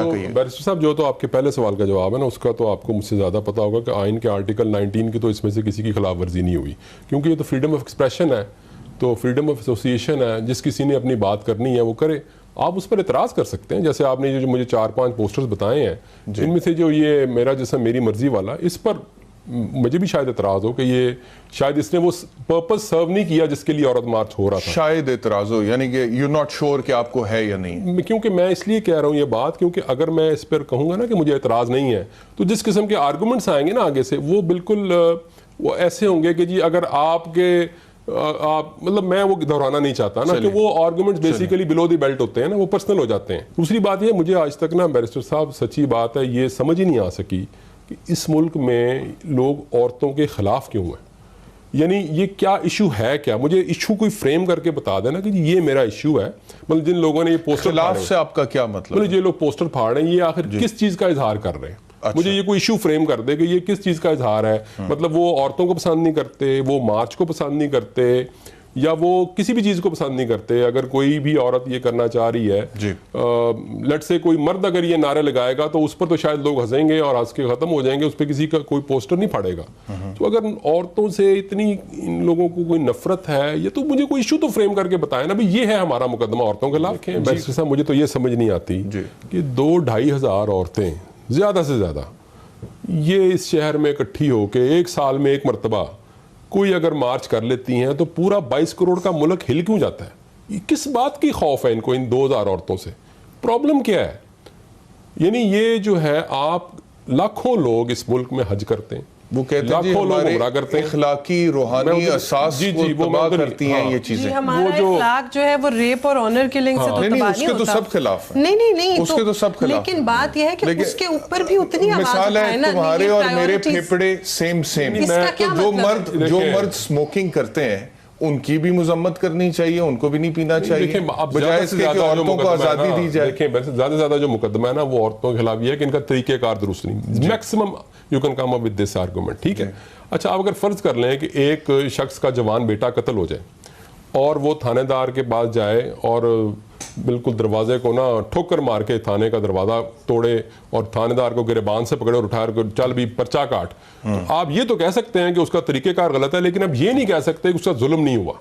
کہیے. بیرسٹر صاحب جو تو آپ کے پہلے سوال کا جواب ہے نا، اس کا تو آپ کو مجھ سے زیادہ پتا ہوگا کہ آئین کے آرٹیکل 19 کی تو اس میں سے کسی کی خلاف ورزی نہیں ہوئی، کیونکہ یہ تو فریڈم آف ایکسپریشن ہے، تو فریڈم آف ایسوسیشن ہے، جس کسی نے اپنی بات کرنی ہے وہ کرے. آپ اس پر اعتراض کر سکتے ہیں، جیسے آپ نے جو مجھے 4-5 پوسٹرز بتائے ہیں ان میں سے جو یہ میرا جسم میری مرضی والا، اس پر مجھے بھی شاید اعتراض ہو کہ یہ شاید اس نے وہ پرپز سرو نہیں کیا جس کے لیے عورت مارچ ہو رہا تھا. شاید اعتراض ہو، یعنی کہ یو ناٹ شیور کہ آپ کو ہے یا نہیں. کیونکہ میں اس لیے کہہ رہا ہوں یہ بات، کیونکہ اگر میں اس پر کہوں گا نا کہ مجھے اعتراض نہیں ہے، تو جس قسم کے آرگومنٹس آئیں گے نا آگے سے، وہ بالکل وہ ایسے ہوں گے کہ جی اگر آپ مطلب میں وہ دہرانا نہیں چاہتا نا کہ وہ آرگومنٹس بیسیکلی بلو دی بیلٹ ہوتے ہیں نا، وہ پرسنل ہو جاتے ہیں. دوسری بات یہ، مجھے آج تک نا بیرسٹر صاحب سچی بات ہے یہ سمجھ ہی نہیں آ سکی کہ اس ملک میں لوگ عورتوں کے خلاف کیوں ہیں. یعنی یہ کیا ایشو ہے، کیا مجھے ایشو کوئی فریم کر کے بتا دینا کہ یہ میرا ایشو ہے. مطلب جن لوگوں نے یہ پوسٹر خلاف سے آپ کا کیا مطلب، یہ لوگ پوسٹر پھاڑ رہے ہیں یہ آخر کس چیز کا اظہار کر رہے ہیں؟ مجھے یہ کوئی ایشو فریم کر دے کہ یہ کس چیز کا اظہار ہے. مطلب وہ عورتوں کو پسند نہیں کرتے، وہ مارچ کو پسند نہیں کرتے، یا وہ کسی بھی چیز کو پسند نہیں کرتے. اگر کوئی بھی عورت یہ کرنا چاہ رہی ہے، لیٹ سے کوئی مرد اگر یہ نعرے لگائے گا تو اس پر تو شاید لوگ ہنسیں گے اور ہنس کے ختم ہو جائیں گے، اس پہ کسی کا کوئی پوسٹر نہیں پھاڑے گا. تو اگر عورتوں سے اتنی ان لوگوں کو کوئی نفرت ہے، یہ تو مجھے کوئی ایشو تو فریم کر کے بتائے نا بھی یہ ہے ہمارا مقدمہ عورتوں کے خلاف. بیرسٹر صاحب مجھے تو یہ سمجھ نہیں آتی کہ 2-2.5 ہزار عورتیں زیادہ سے زیادہ یہ اس شہر میں اکٹھی ہو کے ایک سال میں ایک مرتبہ کوئی اگر مارچ کر لیتی ہیں تو پورا 22 کروڑ کا ملک ہل کیوں جاتا ہے؟ کس بات کی خوف ہے ان کو ان 2000 عورتوں سے؟ پرابلم کیا ہے؟ یعنی یہ جو ہے، آپ لاکھوں لوگ اس ملک میں حج کرتے ہیں، وہ کہتے ہیں جی ہمارے اخلاقی روحانی اساس کو تباہ کرتی ہیں یہ چیزیں. ہمارا اخلاق جو ہے وہ ریپ اور آنر کلنگ سے تو تباہ نہیں ہوتا. اس کے تو سب خلاف ہیں. نہیں اس کے تو سب خلاف. لیکن بات یہ ہے کہ اس کے اوپر بھی اتنی آواز مثال ہے تمہارے اور میرے پھیپھڑے سیم. جو مرد اسموکنگ کرتے ہیں ان کی بھی مذمت کرنی چاہیے، ان کو بھی نہیں پینا چاہیے، بجائے اس کے کہ عورتوں کو آزادی دی جائے. دیکھیں زیادہ سے زیادہ جو مقدمہ ہے نا وہ عورتوں کے خلاف یہ ہے کہ ان کا طریقہ کار درست نہیں. Maximum you can come up with this argument. ٹھیک ہے، اچھا آپ اگر فرض کر لیں کہ ایک شخص کا جوان بیٹا قتل ہو جائے اور وہ تھانے دار کے پاس جائے اور بالکل دروازے کو نا ٹھوکر مار کے تھانے کا دروازہ توڑے اور تھانے دار کو گریبان سے پکڑے اور اٹھا کر چل بھی پرچہ کاٹ. آپ یہ تو کہہ سکتے ہیں کہ اس کا طریقہ کار غلط ہے، لیکن اب یہ نہیں کہہ سکتے کہ اس کا ظلم نہیں ہوا.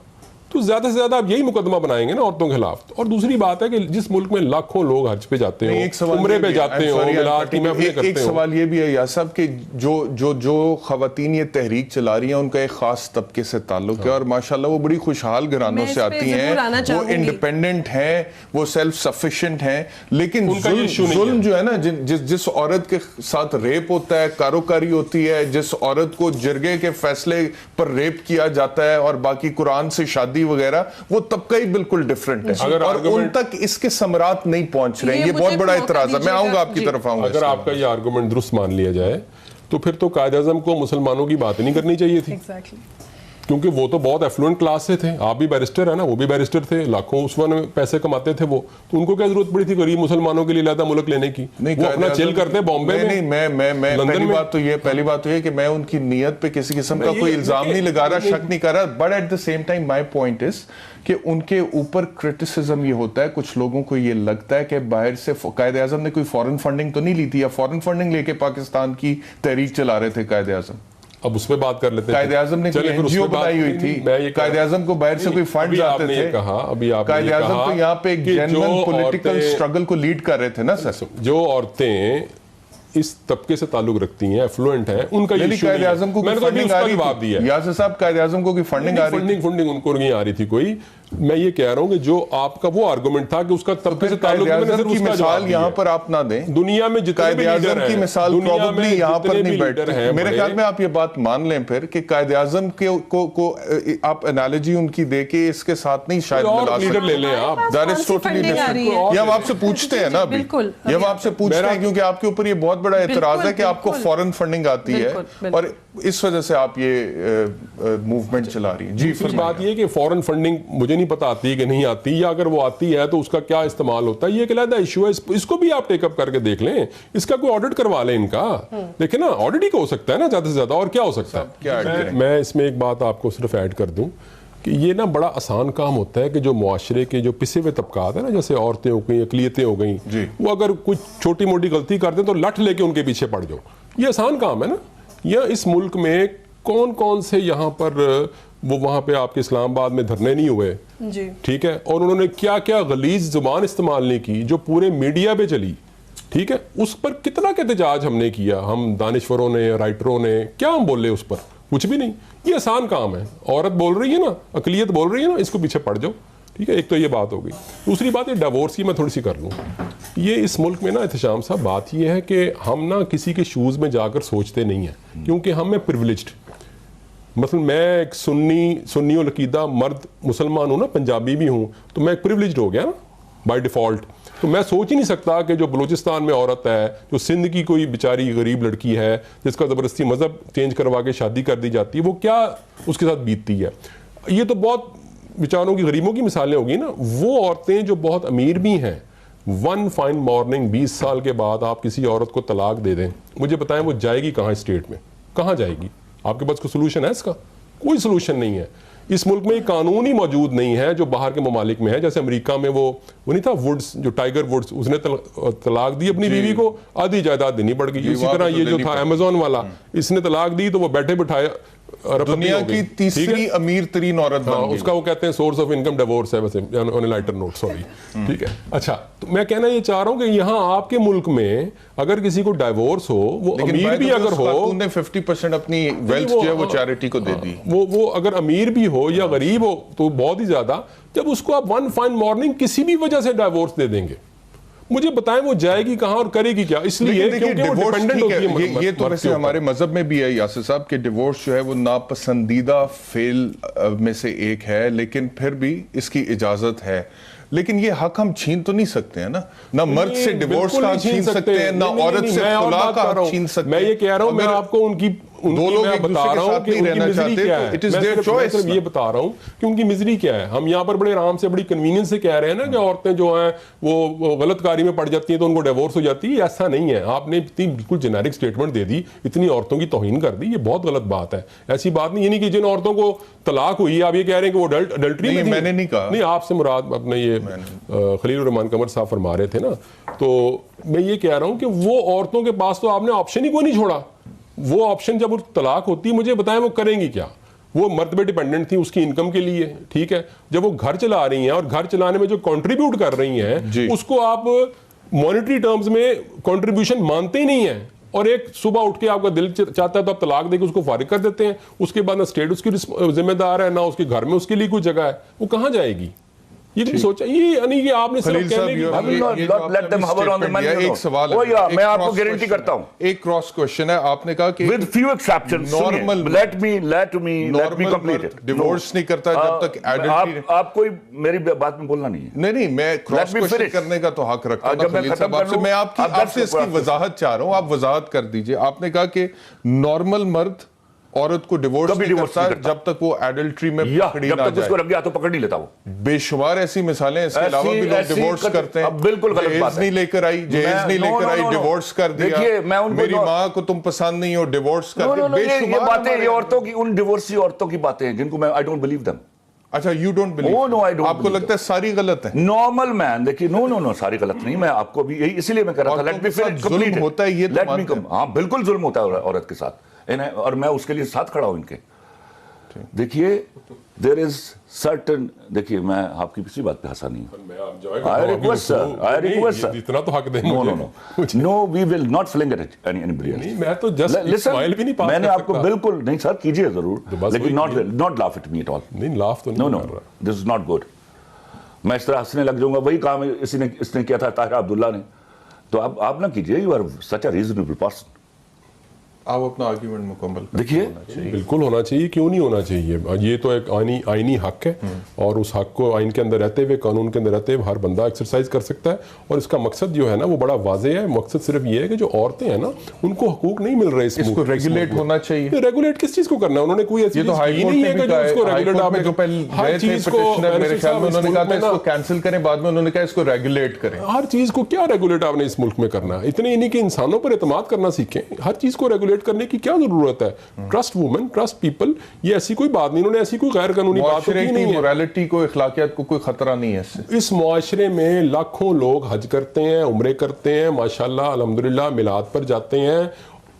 تو زیادہ سے زیادہ آپ یہی مقدمہ بنائیں گے نا عورتوں کے خلاف. اور دوسری بات ہے کہ جس ملک میں لاکھوں لوگ حج پہ جاتے ہیں، عمرے پہ جاتے ہیں، ایک سوال یہ بھی ہے یا صاحب کہ جو خواتین یہ تحریک چلا رہی ہیں ان کا ایک خاص طبقے سے تعلق ہے اور ماشاءاللہ وہ بڑی خوشحال گھرانوں سے آتی ہیں، وہ انڈیپینڈنٹ ہیں، وہ سیلف سفیشینٹ ہیں. لیکن ظلم جو ہے نا، جس عورت کے ساتھ ریپ ہوتا ہے، کاروکاری ہوتی ہے، جس عورت کو جرگے کے فیصلے پر ریپ کیا جاتا ہے اور باقی قرآن سے شادی وغیرہ، وہ طبقہ ہی بالکل ڈیفرنٹ ہے اور ان تک اس کے ثمرات نہیں پہنچ رہے ہیں. یہ بہت بڑا اعتراض ہے. میں آؤں گا آپ کی طرف آؤں گا. اگر آپ کا یہ آرگومنٹ درست مان لیا جائے تو پھر تو قائد اعظم کو مسلمانوں کی بات نہیں کرنی چاہیے تھی، کیونکہ وہ تو بہت ایفلوئنٹ کلاس سے تھے. آپ بھی بیرسٹر ہیں نا، وہ بھی بیرسٹر تھے، لاکھوں اس میں پیسے کماتے تھے وہ، تو ان کو کیا ضرورت پڑی تھی غریب مسلمانوں کے لیے علیحدہ ملک لینے کی؟ وہ اپنا چل کرتے بامبے میں. میں پہلی بات تو یہ کہ میں ان کی نیت پہ کسی قسم کا کوئی الزام نہیں لگا رہا، شک نہیں کر رہا، but at the same time my point is کہ ان کے اوپر کرٹیسزم یہ ہوتا ہے، کچھ لوگوں کو یہ لگتا ہے کہ باہر سے قائد اعظم نے کوئی فورن فنڈنگ تو نہیں لی تھی، یا فورن فنڈنگ لے کے پاکستان کی تحریک چلا رہے تھے قائد اعظم. اب اس پہ بات کر لیتے ہیں. قائد اعظم نے کوئی این جی او بنائی ہوئی تھی، قائد اعظم کو باہر سے کوئی فنڈ آتے تھے. قائد اعظم تو یہاں پہ ایک جینوئن پولیٹیکل اسٹرگل کو لیڈ کر رہے تھے نا سر. جو عورتیں اس طبقے سے تعلق رکھتی ہیں، ایفلوئنٹ ہیں، ان کا یہ قائد اعظم کو فنڈنگ آ رہی تھی. یاسر صاحب قائد اعظم کو کوئی فنڈنگ آ رہی تھی؟ فنڈنگ ان کو نہیں آ رہی تھی کوئی. میں یہ کہہ رہا ہوں کہ جو آپ کا وہ آرگومنٹ تھا کہ اس کا طبقے سے تعلق کی مثال یہاں پر آپ نہ دیں. دنیا میں قائد اعظم کی مثال پروبیبلی یہاں پر نہیں بیٹھتے. میرے خیال میں آپ یہ بات مان لیں پھر کہ قائد اعظم کو آپ انالوجی ان کی دے کے اس کے ساتھ نہیں شاید ملا سکتے. لے لیں آپ. That is totally different. یہ ہم آپ سے پوچھتے ہیں نا ابھی، یہ ہم آپ سے پوچھتے ہیں کیونکہ آپ کے اوپر یہ بہت بڑا اعتراض ہے کہ آپ کو فورن فنڈنگ آتی ہے اور اس وجہ سے آپ یہ موومنٹ چلا رہی ہیں. جی پھر بات یہ کہ فورن فنڈنگ مجھے نہیں پتا آتی ہے کہ نہیں آتی، یا اگر وہ آتی ہے تو اس کا کیا استعمال ہوتا ہے، یہ ایک علیحدہ ایشو ہے. اس کو بھی آپ ٹیک اپ کر کے دیکھ لیں، اس کا کوئی آڈٹ کروا لیں ان کا. دیکھیں نا، آڈٹ ہی کو ہو سکتا ہے نا زیادہ سے زیادہ، اور کیا ہو سکتا ہے. میں اس میں ایک بات آپ کو صرف ایڈ کر دوں کہ یہ نا بڑا آسان کام ہوتا ہے کہ جو معاشرے کے جو پسے ہوئے طبقات ہیں نا، جیسے عورتیں ہو گئیں، اقلیتیں ہو گئیں، وہ اگر کوئی چھوٹی موٹی غلطی کر دیں تو لٹھ لے کے ان کے پیچھے پڑ جاؤ. یہ آسان کام ہے نا. یا اس ملک میں کون کون سے یہاں پر وہ وہاں پہ آپ کے اسلام آباد میں دھرنے نہیں ہوئے، ٹھیک ہے، اور انہوں نے کیا کیا غلیظ زبان استعمال نہیں کی جو پورے میڈیا پہ چلی، ٹھیک ہے، اس پر کتنا احتجاج ہم نے کیا، ہم دانشوروں نے، رائٹروں نے، کیا ہم بولے اس پر؟ کچھ بھی نہیں. یہ آسان کام ہے. عورت بول رہی ہے نا، اقلیت بول رہی ہے نا، اس کو پیچھے پڑ جاؤ، ٹھیک ہے. ایک تو یہ بات ہو گئی. دوسری بات یہ ڈیورس کی میں تھوڑی سی کر لوں. یہ اس ملک میں نا احتشام صاحب بات یہ ہے کہ ہم نا کسی کے شوز میں جا کر سوچتے نہیں ہیں، کیونکہ ہم ہیں پریولیجڈ. مثلا میں ایک سنی العقیدہ مرد مسلمان ہوں نا، پنجابی بھی ہوں، تو میں ایک پریولیجڈ ہو گیا نا بائی ڈیفالٹ. تو میں سوچ ہی نہیں سکتا کہ جو بلوچستان میں عورت ہے، جو سندھ کی کوئی بیچاری غریب لڑکی ہے جس کا زبردستی مذہب چینج کروا کے شادی کر دی جاتی ہے، وہ کیا اس کے ساتھ بیتتی ہے. یہ تو بہت بیچاروں کی غریبوں کی مثالیں ہوگی نا. وہ عورتیں جو بہت امیر بھی ہیں، ون فائن مارننگ 20 سال کے بعد آپ کسی عورت کو طلاق دے دیں، مجھے بتائیں وہ جائے گی کہاں؟ اسٹیٹ میں کہاں جائے گی؟ آپ کے پاس کوئی سولوشن ہے اس کا؟ کوئی سولوشن نہیں ہے. اس ملک میں قانون ہی موجود نہیں ہے جو باہر کے ممالک میں ہے. جیسے امریکہ میں وہ نہیں تھا ووڈز، جو ٹائیگر ووڈز، اس نے طلاق دی اپنی بیوی کو، آدھی جائیداد دینی پڑ گئی. اسی طرح یہ جو تھا امیزون والا، اس نے طلاق دی تو وہ بیٹھے بٹھائے دنیا کی تیسری امیر ترین عورت بن گئی. اس کا وہ کہتے ہیں سورس آف انکم ڈیورس ہے ویسے، آن اے لائٹر نوٹ، سوری، ٹھیک ہے. اچھا، تو میں کہنا یہ چاہ رہا ہوں کہ یہاں آپ کے ملک میں اگر کسی کو ڈائیورس ہو، وہ امیر بھی اگر ہو، 50% اپنی ویلتھ جو ہے وہ چیریٹی کو دے دی، وہ اگر امیر بھی ہو یا غریب ہو تو بہت ہی زیادہ، جب اس کو آپ ون فائن مارننگ کسی بھی وجہ سے ڈائیورس دے دیں گے، مجھے بتائیں وہ جائے گی کہاں اور کرے گی کیا؟ اس لیے کیونکہ وہ ڈیپینڈنٹ ہوتی ہے. یہ تو ویسے ہمارے مذہب میں بھی ہے یاسر صاحب کہ ڈیورس جو ہے وہ ناپسندیدہ فعل میں سے ایک ہے، لیکن پھر بھی اس کی اجازت ہے. لیکن یہ حق ہم چھین تو نہیں سکتے ہیں نا. نہ مرد سے ڈیورس کا حق چھین سکتے ہیں، نہ عورت سے طلاق کا حق چھین سکتے ہیں. میں یہ کہہ رہا ہوں، میں آپ کو ان کی دو لوگ ایک دوسرے کے ساتھ نہیں رہنا چاہتے تو it is their choice. یہ بتا رہا ہوں کہ ان کی مزری کیا ہے. ہم یہاں پر بڑے آرام سے بڑی کنوینئنس سے کہہ رہے ہیں نا کہ عورتیں جو ہیں وہ غلط کاری میں پڑ جاتی ہیں تو ان کو ڈیورس ہو جاتی ہے. ایسا نہیں ہے. آپ نے اتنی بالکل جنیرک سٹیٹمنٹ دے دی، اتنی عورتوں کی توہین کر دی، یہ بہت غلط بات ہے. ایسی بات نہیں، یعنی کہ جن عورتوں کو طلاق ہوئی آپ یہ کہہ رہے ہیں کہ وہ اڈلٹری میں، میں نے نہیں کہا. نہیں، آپ سے مراد اپنے یہ خلیل الرحمان قمر صاحب فرما رہے تھے نا. تو میں یہ کہہ رہا ہوں کہ وہ عورتوں کے پاس تو آپ نے آپشن ہی کوئی نہیں چھوڑا. وہ آپشن جب طلاق ہوتی ہے، مجھے بتائیں وہ کریں گی کیا؟ وہ مرد پہ ڈیپینڈنٹ تھی اس کی انکم کے لیے، ٹھیک ہے. جب وہ گھر چلا رہی ہیں اور گھر چلانے میں جو کنٹریبیوٹ کر رہی ہیں اس کو آپ مانیٹری ٹرمز میں کنٹریبیوشن مانتے ہی نہیں ہیں. اور ایک صبح اٹھ کے آپ کا دل چاہتا ہے تو آپ طلاق دے کے اس کو فارغ کر دیتے ہیں. اس کے بعد نہ اسٹیٹ اس کی ذمہ دار ہے، نہ اس کے گھر میں اس کے لیے کوئی جگہ ہے. وہ کہاں جائے گی؟ یہ نہیں سوچا. یہ یعنی کہ آپ نے صرف کہنے کی ایک سوال ہے، میں آپ کو گارنٹی کرتا ہوں. ایک کراس کوشچن ہے. آپ نے کہا کہ with few exceptions let me complete it. Divorce نہیں کرتا جب تک ایڈلٹری. آپ کوئی میری بات میں بولنا نہیں ہے. نہیں، میں کراس کوشچن کرنے کا تو حق رکھتا ہوں خلیل صاحب آپ سے. میں آپ سے اس کی وضاحت چاہ رہا ہوں، آپ وضاحت کر دیجئے. آپ نے کہا کہ نارمل مرد عورت کو ڈیورس نہیں کرتا جب تک وہ ایڈلٹری میں پکڑی نہ جائے. جب تک اس کو رکھ گیا تو پکڑ نہیں لیتا. وہ بے شمار ایسی مثالیں ہیں. اس کے علاوہ بھی لوگ ڈیورس کرتے ہیں. بالکل غلط بات ہے. جہیز نہیں لے کر آئی، ڈیورس کر دیا. میری ماں کو تم پسند نہیں ہو، ڈیورس کر دیا. بے شمار یہ باتیں یہ عورتوں کی، ان ڈیورسی عورتوں کی باتیں ہیں جن کو میں I don't believe them. اچھا، you don't believe. Oh no, I don't. آپ کو لگتا ہے ساری غلط ہے؟ نارمل مین دیکھیے، نو ساری غلط نہیں. میں آپ کو بھی یہی اسی لیے میں کہہ رہا تھا لیٹ می فنش کمپلیٹ. ظلم ہوتا ہے یہ تو مانتے ہیں. ہاں بالکل ظلم ہوتا ہے عورت کے ساتھ، اور میں اس کے لیے ساتھ کھڑا ہوں ان کے. دیکھیے دیر از سرٹن، دیکھیے میں آپ کی کسی بات پہ ہنسا نہیں ہوں. I request sir. اتنا تو حق دیں. No, we will not fling at anybody else. میں تو just اسمائل بھی نہیں پاس کر سکتا. میں نے آپ کو بالکل نہیں سر کیجئے ضرور، لیکن not laugh at me at all. نہیں لاف تو نہیں کر رہا. This is not good. میں اس طرح ہنسنے لگ جاؤں گا. وہی کام اس نے کیا تھا طاہرہ عبداللہ نے. تو آپ نہ کیجئے. You are such a reasonable person. آپ اپنا آرگیومنٹ مکمل دیکھیے. بالکل ہونا چاہیے، کیوں نہیں ہونا چاہیے. یہ تو ایک آئینی حق ہے، اور اس حق کو آئین کے اندر رہتے ہوئے، قانون کے اندر رہتے ہوئے ہر بندہ ایکسرسائز کر سکتا ہے. اور اس کا مقصد جو ہے نا وہ بڑا واضح ہے. مقصد صرف یہ ہے کہ جو عورتیں ہیں نا ان کو حقوق نہیں مل رہے. اس کو ریگولیٹ ہونا چاہیے. ریگولیٹ کس چیز کو کرنا ہے؟ انہوں نے کوئی ایسی چیز کی نہیں ہے کہ جو اس کو ریگولیٹ. آپ ہر چیز کو میرے خیال میں انہوں نے کہا تھا اس کو کینسل کریں، بعد میں انہوں نے کہا اس کو ریگولیٹ کریں. ہر چیز کو کیا ریگولیٹ آپ نے اس ملک میں کرنا ہے؟ اتنے نہیں کہ انسانوں پر اعتماد کرنا سیکھیں، ہر چیز کو ریگولیٹ مینیپولیٹ کرنے کی کیا ضرورت ہے؟ Trust woman, trust people. یہ ایسی کوئی بات نہیں، انہوں نے ایسی کوئی غیر قانونی بات کی نہیں ہے. مورالٹی کو، اخلاقیات کو کوئی خطرہ نہیں ہے اس سے. اس معاشرے میں لاکھوں لوگ حج کرتے ہیں، عمرے کرتے ہیں، ماشاءاللہ الحمدللہ میلاد پر جاتے ہیں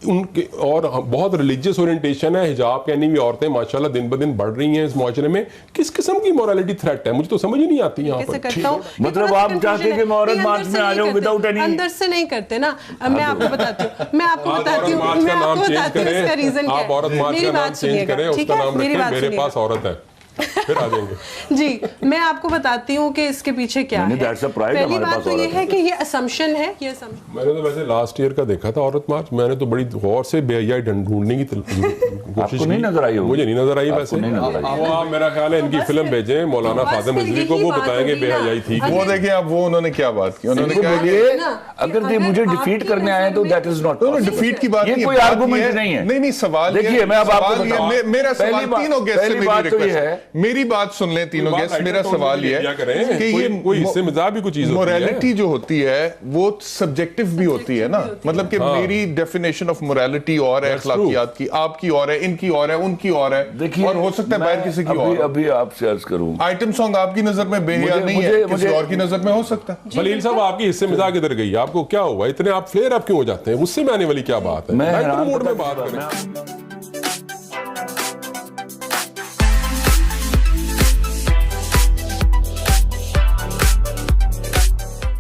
ان کے، اور بہت ریلیجیس اورینٹیشن ہے. حجاب پہنی ہوئی عورتیں ماشاءاللہ دن بدن بڑھ رہی ہیں اس معاشرے میں. کس قسم کی مورالٹی تھریٹ ہے؟ مجھے تو سمجھ ہی نہیں آتی یہاں پر. مطلب آپ چاہتے ہیں کہ میں عورت مارچ میں آ جاؤں وداؤٹ اینی؟ اندر سے نہیں کرتے نا. میں آپ کو بتاتی ہوں اس کا ریزن کیا ہے. آپ عورت مارچ کا نام چینج کریں، اس کا نام رکھیں میرے پاس عورت ہے، پھر آ جائیں گے. جی میں آپ کو بتاتی ہوں کہ اس کے پیچھے کیا ہے. پہلی بات تو یہ ہے کہ یہ اسمپشن ہے. میں نے تو ویسے لاسٹ ایئر کا دیکھا تھا عورت مارچ، میں نے تو بڑی غور سے بے حیائی ڈھونڈنے کی کوشش کی. مجھے نہیں نظر آئی ویسے. وہ میرا خیال ہے ان کی فلم بھیجیں مولانا خادم رضوی کو، وہ بتائیں گے بے حیائی تھی. وہ دیکھیں اب وہ انہوں نے کیا بات کی، انہوں نے کہا کہ اگر مجھے ڈیفیٹ کرنے آئے تو دیٹ از ناٹ ڈیفیٹ کی بات نہیں، کوئی آرگومنٹ نہیں ہے. نہیں سوال دیکھیے میں اب آپ کو بتاؤں، میرا سوال تینوں گیسٹ سے میری ریکویسٹ ہے، میری بات سن لیں تینوں گیسٹ. میرا سوال یہ ہے کہ یہ موریلٹی جو ہوتی ہے وہ سبجیکٹیو بھی ہوتی ہے نا. مطلب کہ میری ڈیفینیشن آف موریلٹی اور ہے اخلاقیات کی، آپ کی اور ہے، ان کی اور ہے، ان کی اور ہے، اور ہو سکتا ہے باہر کسی کی اور. ابھی آپ سے عرض کروں، آئٹم سانگ آپ کی نظر میں بے حیا نہیں ہے، کسی اور کی نظر میں ہو سکتا ہے. خلیل صاحب آپ کی حصے مزاح ادھر گئی، آپ کو کیا ہوا اتنے آپ فلیئر اپ کیوں ہو جاتے ہیں؟ اس سے میں آنے والی کیا بات ہے؟ میں موڈ میں بات کریں.